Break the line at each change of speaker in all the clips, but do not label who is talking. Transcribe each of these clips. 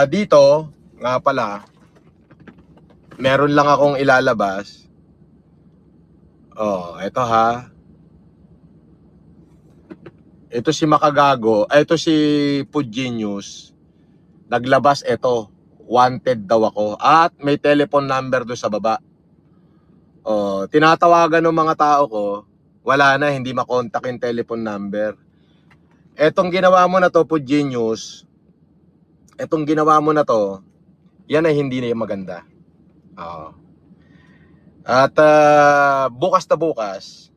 Dito, nga pala, meron lang akong ilalabas. Oh, eto ha. Ito si Makagago, ito si Food Genius. Naglabas ito, wanted daw ako. At may telephone number do sa baba. Oh, tinatawagan ng mga tao ko, wala na, hindi makontak yung telephone number. Etong ginawa mo na to, Food Genius, etong ginawa mo na to, yan ay hindi na yung maganda. Oh. At bukas na bukas,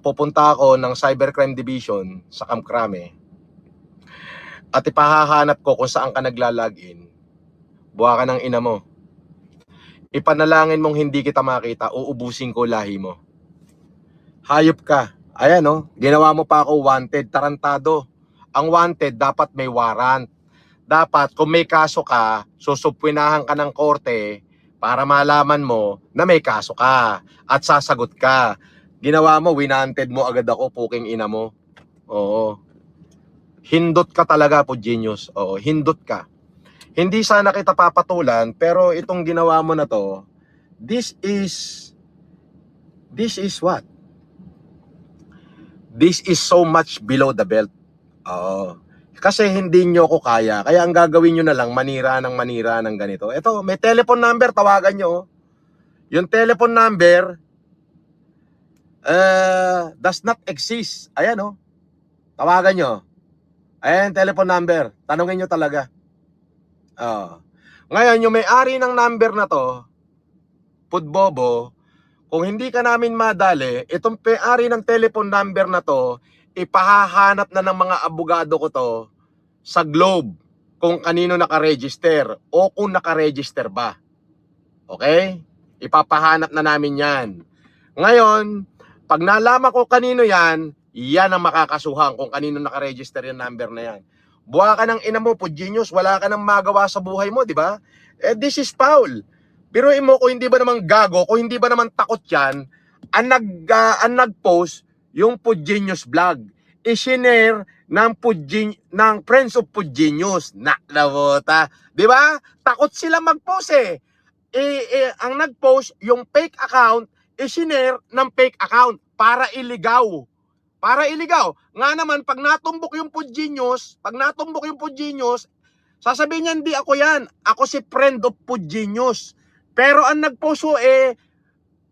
pupunta ako ng Cybercrime Division sa Camp Crame at ipahahanap ko kung saan ka naglalagin. Buha ka ng ina mo. Ipanalangin mong hindi kita makita, uubusin ko lahi mo. Hayop ka. Ayan oh, ginawa mo pa ako wanted, tarantado. Ang wanted dapat may warrant. Dapat kung may kaso ka, susupwinahan ka ng korte para malaman mo na may kaso ka at sasagot ka. Ginawa mo, winanted mo agad ako, puking ina mo. Oo. Hindot ka talaga po, genius. Oo, hindot ka. Hindi sana kita papatulan, pero itong ginawa mo na to, this is what? This is so much below the belt. Oo. Kasi hindi nyo ko kaya. Kaya ang gagawin nyo na lang, manira ng ganito. Ito, may telephone number, tawagan nyo. Yung telephone number does not exist. Ayan oh. Tawagan nyo. Ayan, telephone number. Tanungin nyo talaga. Ngayon, yung may-ari ng number na to, Pudbobo, kung hindi ka namin madali, itong may-ari ng telephone number na to, ipahahanap na ng mga abogado ko to sa Globe kung kanino nakaregister o kung nakaregister ba. Okay? Ipapahanap na namin yan. Ngayon, pag nalaman ko kanino yan, yan ang makakasuhan kung kanino nakaregister yung number na yan. Buha ka ng ina mo, Food Genius, wala ka nang magawa sa buhay mo, di ba? This is foul. Pero mo, kung hindi ba naman gago, kung hindi ba naman takot yan, ang nag-post yung Food Genius vlog. I-share ng Friends of Food Genius. Naklabota. Di ba? Takot sila mag-post eh. Ang nag-post, yung fake account, i-share ng fake account para iligaw. Para iligaw. Nga naman, pag natumbok yung Food Genius, sasabihin niya, hindi ako yan. Ako si Friend of Food Genius. Pero ang nag-post ko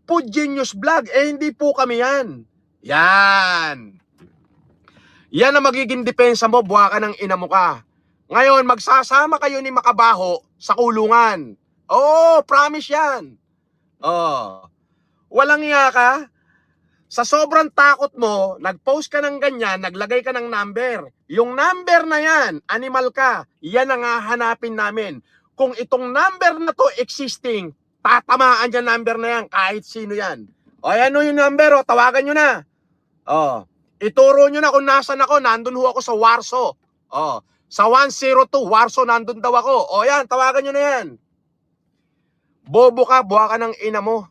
Food Genius vlog. Hindi po kami yan. Yan. Yan ang magiging depensa mo, buha ka ng ina mo ka. Ngayon, magsasama kayo ni Makabaho sa kulungan. Oo, promise yan. Oh. Walang iya ka. Sa sobrang takot mo, nag-post ka ng ganyan, naglagay ka ng number. Yung number na yan, animal ka, yan ang hahanapin namin. Kung itong number na to existing, tatamaan dyan number na yan, kahit sino yan. O, ano yung number, o, tawagan nyo na. O, ituro nyo na kung nasan ako, nandun ho ako sa Warsaw. O, sa 102, Warsaw, nandun daw ako. O, yan, tawagan nyo na yan. Bobo ka, buha ka ng ina mo.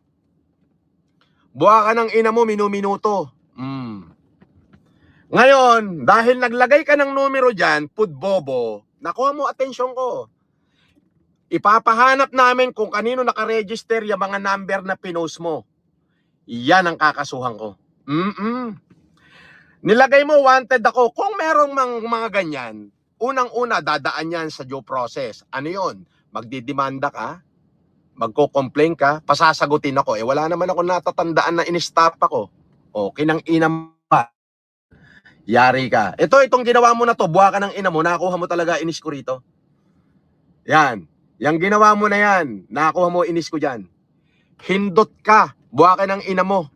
Buha ka ng ina mo, minuminuto. Ngayon, dahil naglagay ka ng numero dyan, Pudbobo, nakuha mo atensyon ko. Ipapahanap namin kung kanino nakaregister yung mga number na pinost mo. Yan ang kakasuhan ko. Nilagay mo wanted ako. Kung merong mga ganyan, unang-una dadaan yan sa due process. Ano yun? Magdidemanda ka? Magko-complain ka, pasasagutin ako. Wala naman ako natatandaan na in-stop ako. O, kinang inam pa. Yari ka. Itong ginawa mo na to, buha ka ng ina mo, nakuha mo talaga inis ko rito. Yan. Yang ginawa mo na yan, nakuha mo inis ko dyan. Hindot ka, buha ka ng ina mo.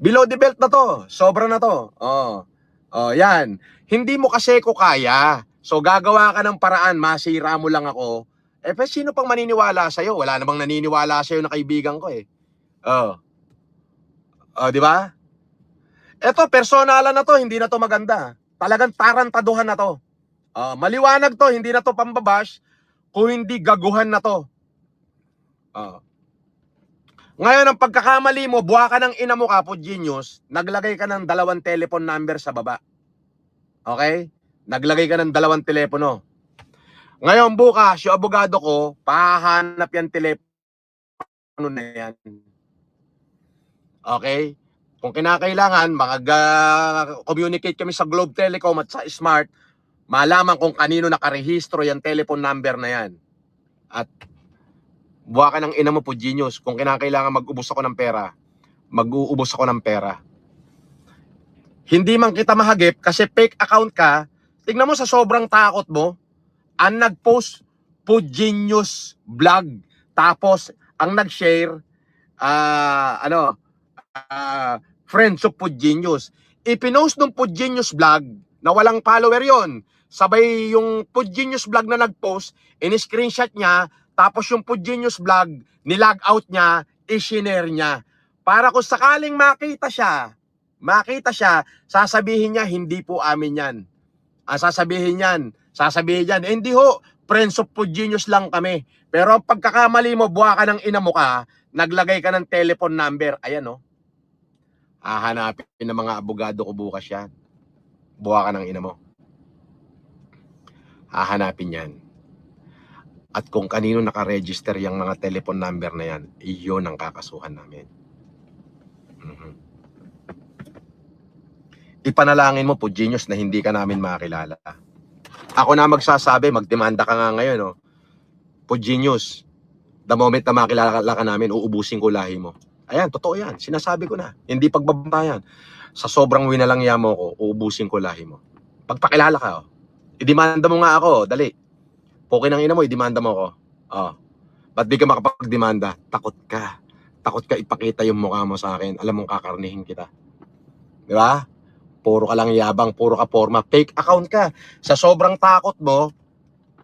Below the belt na to, sobra na to. Yan. Hindi mo kasi ko kaya. So, gagawa ka ng paraan, masira mo lang ako. Sino pang maniniwala sa'yo? Wala namang naniniwala sa'yo na kaibigan ko eh. Di ba? Eto, personalan na to, hindi na to maganda. Talagang tarantaduhan na to. Maliwanag to, hindi na to pambabash, kung hindi gaguhan na to. Ngayon, ang pagkakamali mo, buha ka ng ina mo ka, Food Genius, naglagay ka ng 2 telephone number sa baba. Okay? Naglagay ka ng 2 telepono. Ngayon bukas, yung abogado ko, pahahanap yan telepono na yan. Okay? Kung kinakailangan, mag-communicate kami sa Globe Telecom at sa Smart, malaman kung kanino nakarehistro yung telephone number na yan. At buha ka ng ina mo po, genius. Kung kinakailangan mag-ubos ako ng pera, mag-uubos ako ng pera. Hindi man kita mahagip kasi fake account ka. Tingnan mo sa sobrang takot mo, ang nag-post po genius vlog. Tapos, ang nag-share, friends of Food Genius. Ipinost ng Food Genius vlog na walang follower yon. Sabay yung Food Genius vlog na nag-post, in-screenshot niya, tapos yung Food Genius vlog, nilag out niya, i-share niya. Para kung sakaling makita siya, sasabihin niya, hindi po amin yan. Sasabihin yan, hindi ho, friends of Food Genius lang kami. Pero ang pagkakamali mo, buha ka ng ina mo ka, naglagay ka ng telephone number, ayan o. Hahanapin ng mga abogado ko bukas yan. Buha ka ng ina mo. Hahanapin yan. At kung kanino nakaregister yung mga telephone number na yan, iyon ang kakasuhan namin. Ipanalangin mo po, genius, na hindi ka namin makilala. Ako na magsasabi, magdemanda ka nga ngayon, no? Po, genius, the moment na makilala ka namin, uubusin ko lahi mo. Ayan, totoo yan. Sinasabi ko na. Hindi pagbabantayan. Sa sobrang winalangya mo ko, uubusin ko lahi mo. Pagpakilala ka, oh. Idemanda mo nga ako, dali. Pukin ng ina mo, idemanda mo ako. Oh. Ba't di ka makapagdemanda? Takot ka. Takot ka ipakita yung mukha mo sa akin. Alam mong kakarnihin kita. Di ba? Puro ka lang yabang, puro ka forma. Fake account ka. Sa sobrang takot mo,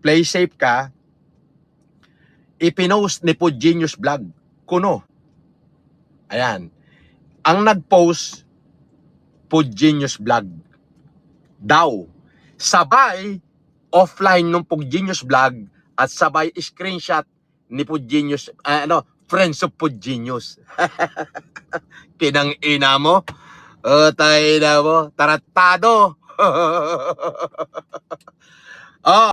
play safe ka, ipinost ni Food Genius Vlog. Kuno. Ayan. Ang nag-post, Food Genius Vlog. Daw. Sabay, offline ng Food Genius Vlog at sabay screenshot ni Food Genius, friends of Food Genius. Kinang ina mo. Tayo na mo. Taratado. Oh.